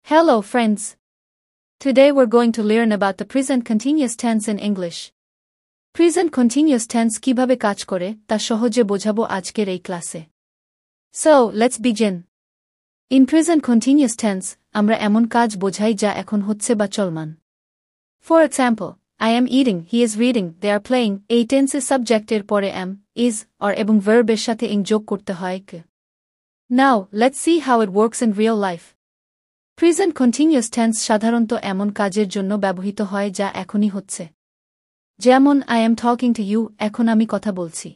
Hello friends. Today we're going to learn about the present continuous tense in English. Present continuous tense কিভাবে কাজ করে তা সহজে বোঝাবো আজকের এই ক্লাসে. So, let's begin. In present continuous tense, আমরা এমন কাজ বোঝাই যা এখন হচ্ছে বা চলমান. For example, I am eating, he is reading, they are playing. এই tense subject এর পরে am, is, or এবং verb এর সাথে ing যোগ করতে হয় কে. Now, let's see how it works in real life. Present continuous tense সাধারণত এমন কাজের জন্য ব্যবহৃত হয় যা এখনই হচ্ছে. যেমন I am talking to you, এখন আমি কথা বলছি.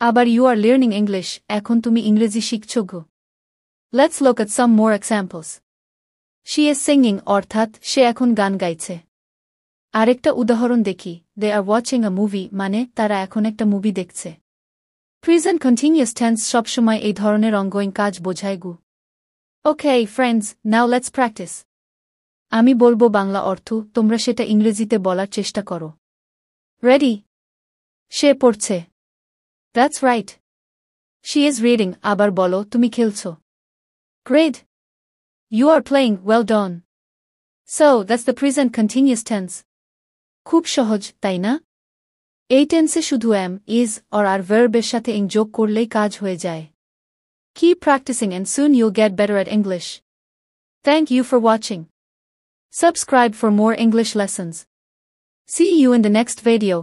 আবার you are learning English, এখন তুমি ইংরেজি শিখছো গো. Let's look at some more examples. She is singing অর্থাৎ সে এখন গান গাইছে. আরেকটা উদাহরণ দেখি, they are watching a movie মানে তারা এখন একটা মুভি দেখছে. Present continuous tense সবসময় এই ধরনের ongoing কাজ বোঝায় গো. Okay, friends, now let's practice. আমি বলবো বাংলা অর্থ, তোমরা সেটা ইংরেজিতে বলার চেষ্টা করো. Ready? সে পড়ছে. That's right. She is reading, আবার বলো তুমি খেলছো. Great. You are playing, well done. So, that's the present continuous tense. খুব সহজ, তাই না? এই টেন্সে শুধু am, is, or are verb এর সাথে ing যোগ করলেই কাজ হয়ে যায়. Keep practicing and soon you'll get better at English. Thank you for watching. Subscribe for more English lessons. See you in the next video.